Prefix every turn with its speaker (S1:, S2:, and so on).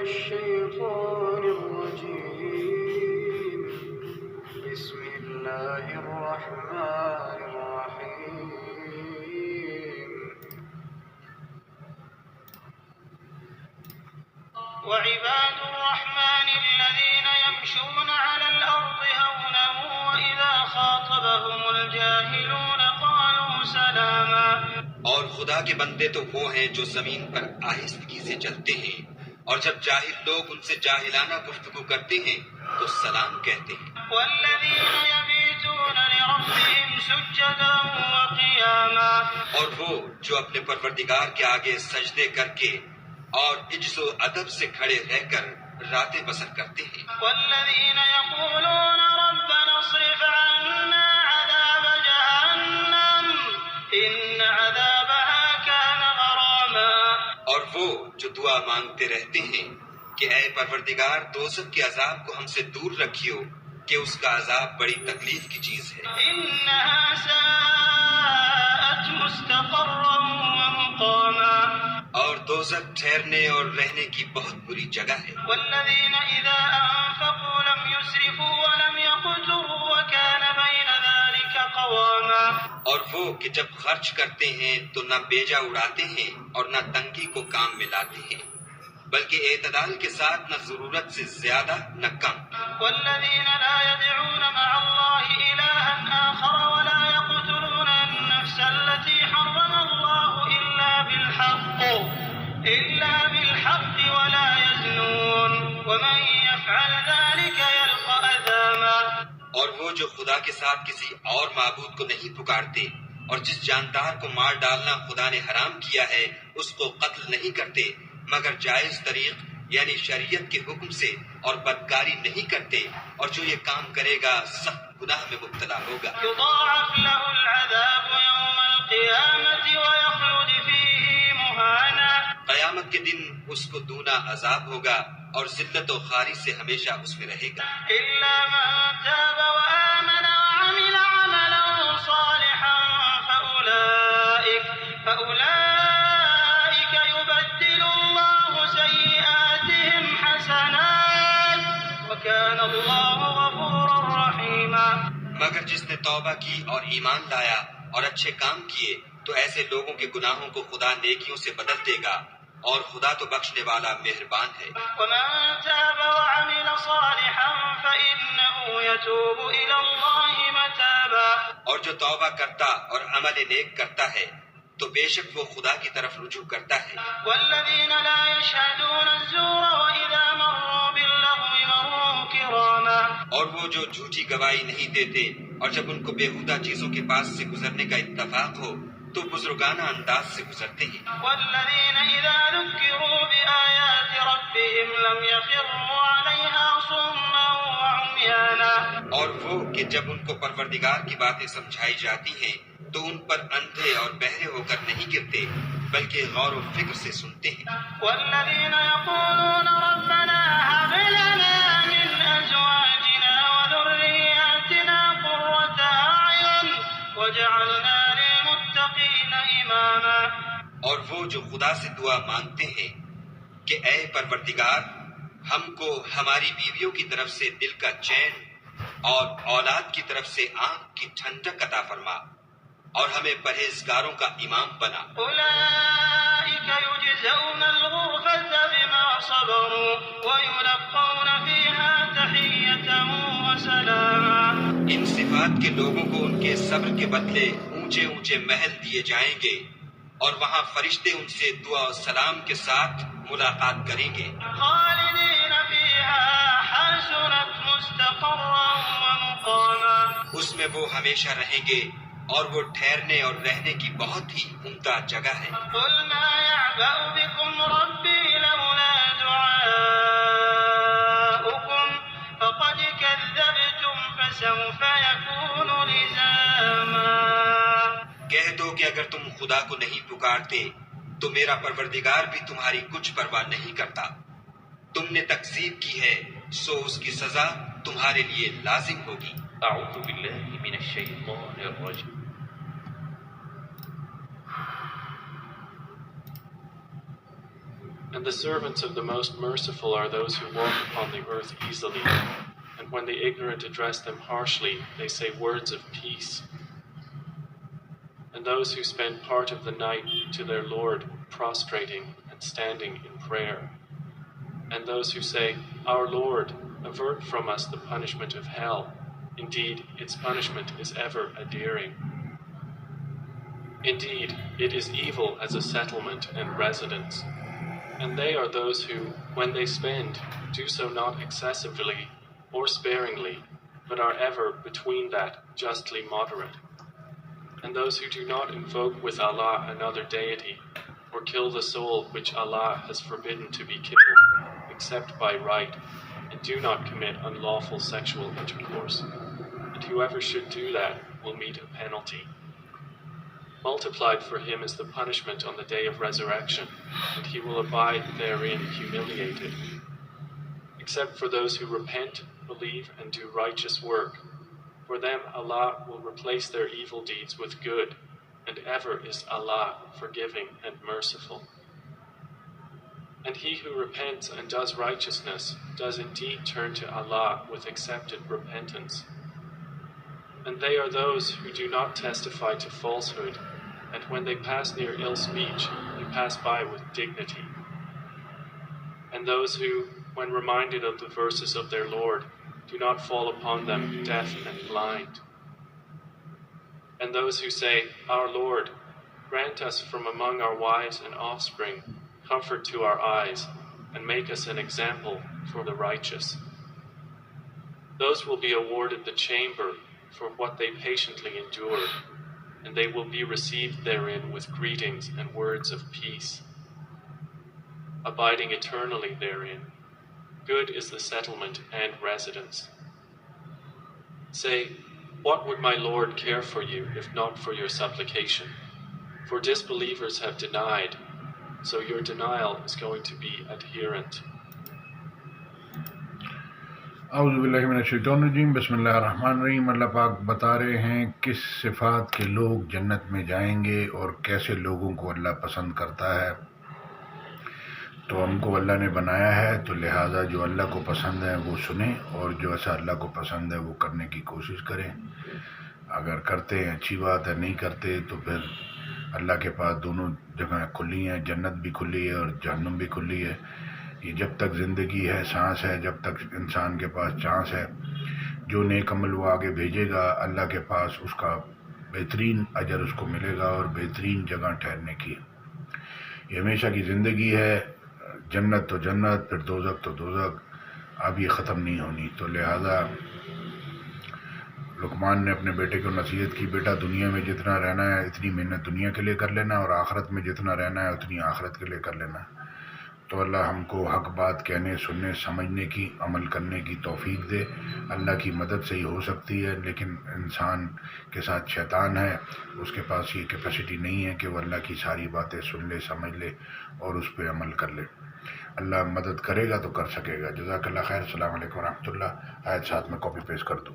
S1: الشيطان الرجيم بسم الله الرحمن الرحيم
S2: وعباد الرحمن الذين يمشون على الأرض هونا وإذا خاطبهم الجاهلون قالوا سلاما.
S3: اور خدا کے بندے تو وہ ہیں جو زمین پر آہستگی سے چلتے ہیں اور جب جاہل لوگ ان سے جاہلانہ گفتگو کرتے ہیں تو سلام کہتے ہیں.
S2: والذين يبيتون لربهم سجدا وقياما.
S3: اور وہ جو اپنے پروردگار کے آگے سجدے کر کے اور عجز و ادب سے کھڑے رہ کر راتیں بسر کرتے ہیں.
S2: والذين يقولون ربنا اصرف عنا عذاب جهنم إن عذابها كان غراما.
S3: اور وہ جو دعا مانگتے رہتے ہیں کہ اے پروردگار دوزخ کے عذاب کو ہم سے دور رکھیو کہ اس کا عذاب بڑی تکلیف کی چیز ہے.
S2: إنها ساءت مستقرا ومقاما.
S3: اور دوزخ ٹھہرنے اور رہنے کی بہت بری جگہ ہے.
S2: والذين إذا أنفقوا لم يسرفوا ولم يقتروا وكان بين ذلك قواما.
S3: اور وہ کہ جب خرچ کرتے ہیں تو نہ بیجا اڑاتے ہیں اور نہ تنگی کو کام میں لاتے ہیں بلکہ اعتدال کے ساتھ نہ ضرورت سے زیادہ نہ کم.
S2: والذين لا يدعون مع الله إلها آخر ولا يقتلون النفس التي حرم الله إلا بالحق ولا يزنون ومن يفعل ذلك يلقى أثاما.
S3: اور وہ جو خدا کے ساتھ کسی اور معبود کو نہیں پکارتے اور جس جاندار کو مار ڈالنا خدا نے حرام کیا ہے اس کو قتل نہیں کرتے مگر جائز طریق یعنی شریعت کے حکم سے اور بدکاری نہیں کرتے اور جو یہ کام کرے گا سخت گناہ میں مبتلا ہوگا.
S2: يضاعف له العذاب يوم القيامة ويخلد فيه مهانا.
S3: قیامت کے دن اس کو دونا عذاب ہوگا اور ذلت و خواری سے ہمیشہ اس میں رہے گا.
S2: إلا من تاب وآمن وعمل عملا صالحا فأولئك يبدل الله سيئاتهم حسنات وكان الله غفورا رحيما.
S3: مگر جس نے توبہ کی اور ایمان لایا اور اچھے کام کیے تو ایسے لوگوں کے گناہوں کو خدا نیکیوں سے بدل دے گا اور خدا تو بخشنے والا مہربان ہے.
S2: ومن تاب وعمل صالحا فإنه يتوب إلى الله متابا.
S3: اور جو توبہ کرتا اور عمل نیک کرتا ہے تو بے شک وہ خدا کی طرف رجوع کرتا ہے.
S2: والذين لا يشهدون الزور وإذا مروا باللغو مروا كراما.
S3: اور وہ جو جھوٹی گواہی نہیں دیتے اور جب ان کو بیہودہ چیزوں کے پاس سے گزرنے کا اتفاق ہو تو بزرگانہ انداز سے گزرتے ہیں.
S2: والذين إذا ذكروا بآيات ربهم لم يخروا عليها صما وعميانا.
S3: اور وہ کہ جب ان کو پروردگار کی باتیں سمجھائی جاتی ہیں تو ان پر اندھے اور بہرے ہو کر نہیں گرتے بلکہ غور و فکر سے سنتے ہیں.
S2: والذين يقولون ربنا هب لنا من أزواجنا وذرياتنا قرة أعين وجعلنا للمتقين إماما.
S3: اور وہ جو خدا سے دعا مانگتے ہیں کہ اے پروردگار ہم کو ہماری بیویوں کی طرف سے دل کا چین اور اولاد کی طرف سے آنکھ کی ٹھنڈک عطا فرما اور ہمیں پرہیزگاروں کا امام بنا.
S2: أولئك يجزون الغرفة بما صبروا ويلقون فيها تحية وسلاما.
S3: ان صفات کے لوگوں کو ان کے صبر کے بدلے اونچے اونچے محل دیے جائیں گے اور وہاں فرشتے ان سے دعا و سلام کے ساتھ ملاقات کریں گے.
S2: خالدين فيها حسنت مستقرا ومقاما.
S3: اس میں وہ ہمیشہ رہیں گے اور وہ ٹھہرنے اور رہنے کی بہت ہی عمدہ جگہ ہے.
S2: قل ما يعبأ بكم ربي لولا دعاؤكم فقد كذبتم فسوف يكون لزاما.
S3: کہہ دو کہ اگر تم خدا کو نہیں پکارتے تو میرا پروردگار بھی تمہاری کچھ پرواہ نہیں کرتا. تم نے تکذیب کی ہے سو اس کی سزا تمہارے لیے لازم ہوگی.
S4: اعوذ باللہ من الشیطان الرجیم.
S5: And the servants of the Most Merciful are those who walk upon the earth easily, and when the ignorant address them harshly, they say words of peace. And those who spend part of the night to their Lord, prostrating and standing in prayer. And those who say, Our Lord, avert from us the punishment of hell. Indeed, its punishment is ever adhering. Indeed, it is evil as a settlement and residence. And they are those who, when they spend, do so not excessively or sparingly, but are ever between that, justly moderate. And those who do not invoke with Allah another deity, or kill the soul which Allah has forbidden to be killed, except by right, and do not commit unlawful sexual intercourse. And whoever should do that will meet a penalty. Multiplied for him is the punishment on the day of resurrection, and he will abide therein humiliated. Except for those who repent, believe, and do righteous work. For them Allah will replace their evil deeds with good, and ever is Allah forgiving and merciful. And he who repents and does righteousness does indeed turn to Allah with accepted repentance. And they are those who do not testify to falsehood, and when they pass near ill speech, they pass by with dignity. And those who, when reminded of the verses of their Lord, do not fall upon them deaf and blind. And those who say, Our Lord, grant us from among our wives and offspring comfort to our eyes, and make us an example for the righteous. Those will be awarded the chamber for what they patiently endured, and they will be received therein with greetings and words of peace. Abiding eternally therein, good is the settlement and residence. Say, what would my Lord care for you if not for your supplication? For disbelievers have denied, so your denial is going to be adherent.
S6: اعوذ باللہ من الشیطان الرجیم بسم اللہ الرحمن الرحیم۔ اللہ پاک بتا رہے ہیں کس صفات کے لوگ جنت میں جائیں گے اور کیسے لوگوں کو اللہ پسند کرتا ہے۔ تو ہم کو اللہ نے بنایا ہے، تو لہٰذا جو اللہ کو پسند ہے وہ سنیں، اور جو ایسا اللہ کو پسند ہے وہ کرنے کی کوشش کریں۔ اگر کرتے ہیں اچھی بات ہے، نہیں کرتے تو پھر اللہ کے پاس دونوں جگہیں کھلی ہیں، جنت بھی کھلی ہے اور جہنم بھی کھلی ہے۔ یہ جب تک زندگی ہے، سانس ہے، جب تک انسان کے پاس چانس ہے، جو نیک عمل وہ آگے بھیجے گا اللہ کے پاس اس کا بہترین اجر اس کو ملے گا اور بہترین جگہ ٹھہرنے کی۔ یہ ہمیشہ کی زندگی ہے، جنت تو جنت، پھر دوزخ تو دوزخ، اب یہ ختم نہیں ہونی۔ تو لہٰذا لقمان نے اپنے بیٹے کو نصیحت کی، بیٹا دنیا میں جتنا رہنا ہے اتنی محنت دنیا کے لیے کر لینا، اور آخرت میں جتنا رہنا ہے اتنی آخرت کے لیے کر لینا۔ تو اللہ ہم کو حق بات کہنے، سننے، سمجھنے کی، عمل کرنے کی توفیق دے۔ اللہ کی مدد سے ہی ہو سکتی ہے، لیکن انسان کے ساتھ شیطان ہے، اس کے پاس یہ کیپیسٹی نہیں ہے کہ وہ اللہ کی ساری باتیں سن لے، سمجھ لے اور اس پہ عمل کر لے۔ اللہ مدد کرے گا تو کر سکے گا۔ جزاک اللہ خیر۔ السلام علیکم ورحمۃ اللہ۔ آیت ساتھ میں کاپی پیسٹ کر دوں۔